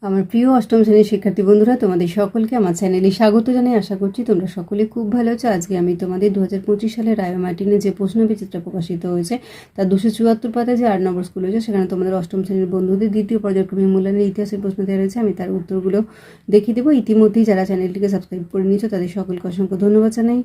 আমার প্রিয় অষ্টম শ্রেণীর শিক্ষার্থী বন্ধুরা, তোমাদের সকলকে আমার চ্যানেলে স্বাগত জানাই। আশা করছি তোমরা সকলে খুব ভালো আছো। আজকে আমি তোমাদের 2025 সালের রায় মার্টিনের যে প্রশ্নবিচিত্রা প্রকাশিত হয়েছে তার 274 পাতায় যে 8 নম্বর স্কুল হয়েছে, সেখানে তোমাদের অষ্টম শ্রেণীর বন্ধুদের দ্বিতীয় পর্যায়ক্রমিক মূল্যায়নের ইতিহাসের প্রশ্ন দেওয়া রয়েছে। আমি তার উত্তরগুলো দেখিয়ে দেবো। ইতিমধ্যেই যারা চ্যানেলটিকে সাবস্ক্রাইব করে নিয়েছো তাদের সকলকে অসংখ্য ধন্যবাদ জানাই।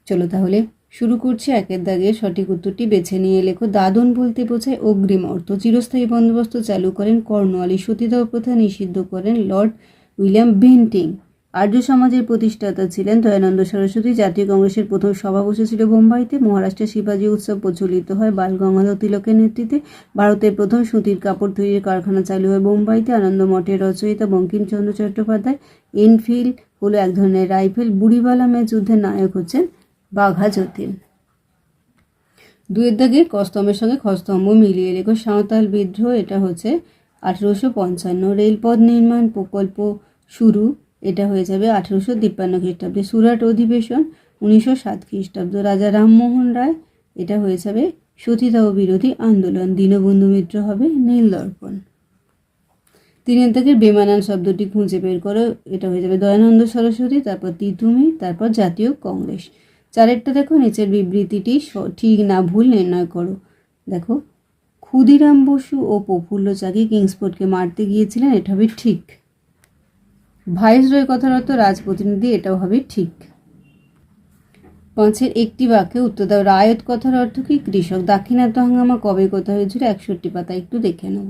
চলো তাহলে শুরু করছি। একের দাগের সঠিক উত্তরটি বেছে নিয়ে লেখো। দাদন বলতে বোঝায় অগ্রিম অর্থ। চিরস্থায়ী বন্দোবস্ত চালু করেন কর্নওয়ালিস। সতীদাহ প্রথা নিষিদ্ধ করেন লর্ড উইলিয়াম বেন্টিং। আর্য সমাজের প্রতিষ্ঠাতা ছিলেন দয়ানন্দ সরস্বতী। জাতীয় কংগ্রেসের প্রথম সভা বসেছিল বোম্বাইতে। মহারাষ্ট্রে শিবাজী উৎসব প্রচলিত হয় বাল গঙ্গাধর তিলকের নেতৃত্বে। ভারতের প্রথম সুতির কাপড় তৈরির কারখানা চালু হয় বোম্বাইতে। আনন্দ মঠের রচয়িতা বঙ্কিমচন্দ্র চট্টোপাধ্যায়। এনফিল্ড হলো এক ধরনের রাইফেল। বুড়িবালামের যুদ্ধের নায়ক হচ্ছেন বাঘা যতীন। দুয়ের দাগে কস্তম্ভের সঙ্গে খস্তম্ভ মিলিয়ে লেখো। সাঁওতাল বিদ্রোহ, এটা হচ্ছে 1855। রেলপথ নির্মাণ প্রকল্প শুরু, এটা হয়ে যাবে 1853 খ্রিস্টাব্দে। সুরাট অধিবেশন 1907 খ্রিস্টাব্দ। রাজা রামমোহন রায়, এটা হয়ে যাবে সতীদাহ বিরোধী আন্দোলন। দীনবন্ধু মিত্র হবে নীল দর্পণ। তিনের দাগের বেমানান শব্দটি খুঁজে বের করো, এটা হয়ে যাবে দয়ানন্দ সরস্বতী, তারপর তিতুমির, তারপর জাতীয় কংগ্রেস। চারেরটা দেখো, নিচের বিবৃতিটি ঠিক না ভুল নির্ণয় করো। দেখো, ক্ষুদিরাম বসু ও প্রফুল্ল চাকি কিংসফোর্ডকে মারতে গিয়েছিলেন, এটা হবে ঠিক। ভাইসরয় কথার অর্থ রাজপ্রতিনিধি, এটাও হবে ঠিক। পাঁচের একটি বাক্যে উত্তর দাও। রায়ত কথার অর্থ কি? কৃষক। দাক্ষিণাত্য হাঙ্গামা কবে কোথা হয়েছিল? 61 পাতা, একটু দেখে নেব।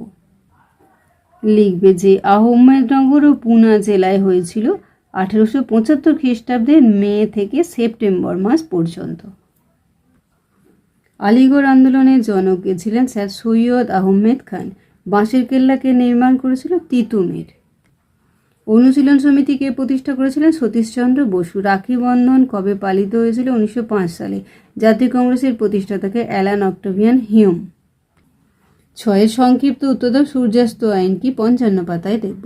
লিখবে যে আহমেদনগর ও পুনা জেলায় হয়েছিল 1875 খ্রিস্টাব্দের মে থেকে সেপ্টেম্বর মাস পর্যন্ত। আলিগড় আন্দোলনের জনক কে ছিলেন? স্যার সৈয়দ আহমেদ খান। বাঁশের কেল্লাকে নির্মাণ করেছিল? তিতুমির। অনুশীলন সমিতিকে প্রতিষ্ঠা করেছিলেন? সতীশচন্দ্র বসু। রাখি বন্ধন কবে পালিত হয়েছিল? 1905 সালে। জাতীয় কংগ্রেসের প্রতিষ্ঠাতাকে অ্যালান অক্টাভিয়ান হিউম। ছয়ের সংক্ষিপ্ত উত্তর দাও। সূর্যাস্ত আইন কি? 55 পাতায় দেখব।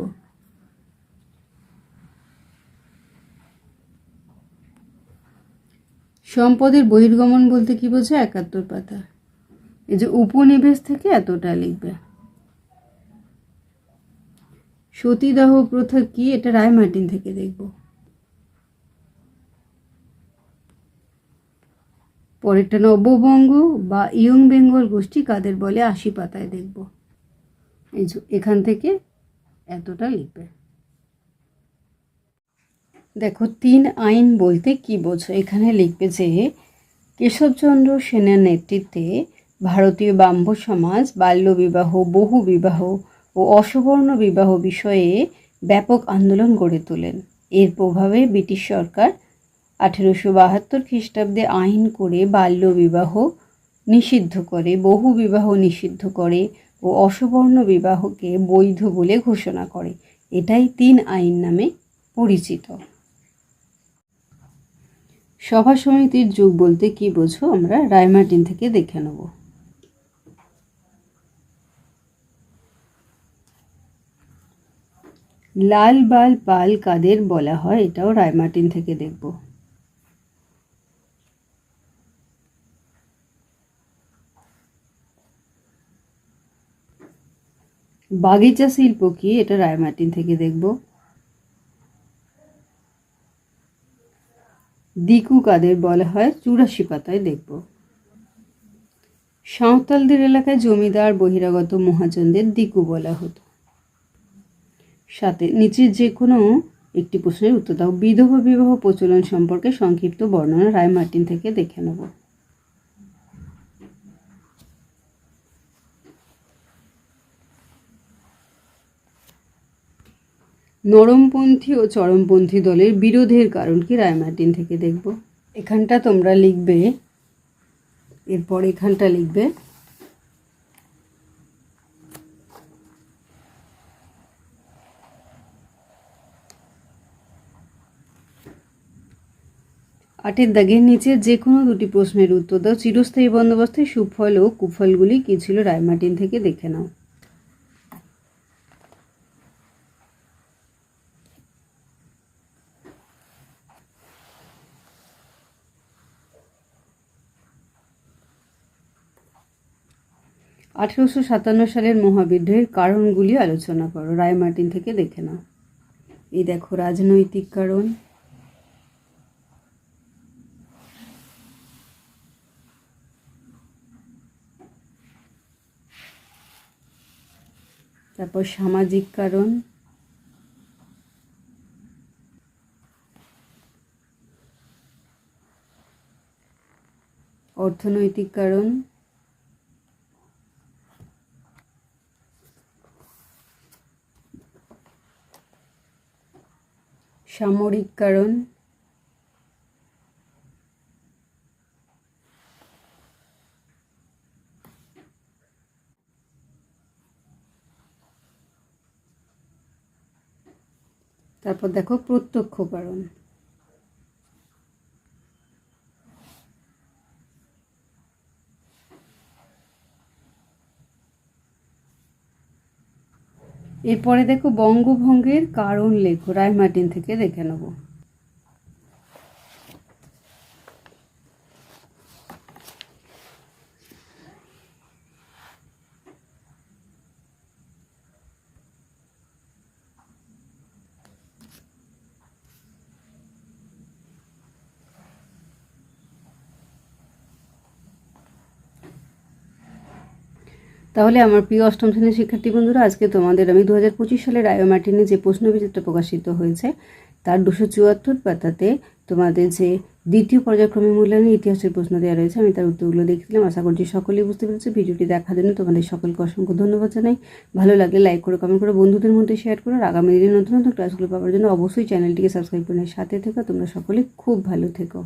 সম্পদের বহির্গমন বলতে কি বোঝায়? 71 পাতা। এই যে উপনিবেশ থেকে এতটা লিখবে। সতীদাহ প্রথা কি? এটা রায়মার্টিন থেকে দেখব। পরেরটা নববঙ্গ বা ইয়ং বেঙ্গল গোষ্ঠী কাদের বলে? 80 পাতায় দেখব। এই যে এখান থেকে এতটা লিখবে। দেখো, 3 আইন বলতে কি বোঝো? এখানে লিখবে যে কেশবচন্দ্র সেনের নেতৃত্বে ভারতীয় ব্রাহ্ম সমাজ বাল্যবিবাহ, বহুবিবাহ ও অসবর্ণ বিবাহ বিষয়ে ব্যাপক আন্দোলন গড়ে তোলেন। এর প্রভাবে ব্রিটিশ সরকার 1872 খ্রিস্টাব্দে আইন করে বাল্যবিবাহ নিষিদ্ধ করে, বহুবিবাহ নিষিদ্ধ করে ও অসবর্ণ বিবাহকে বৈধ বলে ঘোষণা করে। এটাই 3 আইন নামে পরিচিত। সভা সমিতির যুগ বলতে কি বোঝো? আমরা রায়মার্টিন থেকে দেখে নেব। লাল বাল পাল কাদের বলা হয়? এটাও রায়মার্টিন থেকে দেখব। বাগিচা শিল্প কি? এটা রায়মার্টিন থেকে দেখব। দিকু কাদের বলা হয়? 84 পাতায় দেখব। সাঁওতালদের এলাকায় জমিদার বহিরাগত মহাজনদের দিকু বলা হতো। সাথে নিচের যে কোনো একটি প্রশ্নের উত্তর দাও। বিধবা বিবাহ প্রচলন সম্পর্কে সংক্ষিপ্ত বর্ণনা রায়মার্টিন থেকে দেখে নেব। নরমপন্থী ও চরমপন্থী দলের বিরোধের কারণ কি? রায়মার্টিন থেকে দেখব। এখানটা তোমরা লিখবে, এরপর এখানটা লিখবে। আটের দাগের নিচে যে কোনো দুটি প্রশ্নের উত্তর দাও। চিরস্থায়ী বন্দোবস্তের সুফল ও কুফলগুলি কী ছিল? রায়মার্টিন থেকে দেখে নাও। 1857 সালের মহাবিদ্রোহের কারণগুলি আলোচনা করো। রায় মার্টিন থেকে দেখে নাও। এই দেখো রাজনৈতিক কারণ, তারপর সামাজিক কারণ, অর্থনৈতিক কারণ, সামরিক কারণ, তারপর দেখো প্রত্যক্ষ কারণ। এরপরে দেখো বঙ্গভঙ্গের কারণ লেখো। রায় মার্টিন থেকে দেখে নেব। তাহলে আমার প্রিয় অষ্টম শ্রেণীর শিক্ষার্থী বন্ধুরা, আজকে তোমাদের আমি 2025 সালের রায় মার্টিনে যে প্রশ্নবিচিত্র প্রকাশিত হয়েছে তার 274 পাতাতে তোমাদের যে দ্বিতীয় পর্যায়ক্রমে মূল্যায়নের ইতিহাসের প্রশ্ন দেওয়া রয়েছে, আমি তার উত্তরগুলো দেখছিলাম। আশা করছি সকলেই বুঝতে পেরেছে। ভিডিওটি দেখার জন্য তোমাদের সকলকে অসংখ্য ধন্যবাদ জানাই। ভালো লাগলে লাইক করে, কমেন্ট করে, বন্ধুদের মধ্যে শেয়ার করো। আর আগামী দিনে নতুন নতুন ক্লাসগুলো পাওয়ার জন্য অবশ্যই চ্যানেলটিকে সাবস্ক্রাইব করে সাথে থেকো। তোমরা সকলে খুব ভালো থেকো।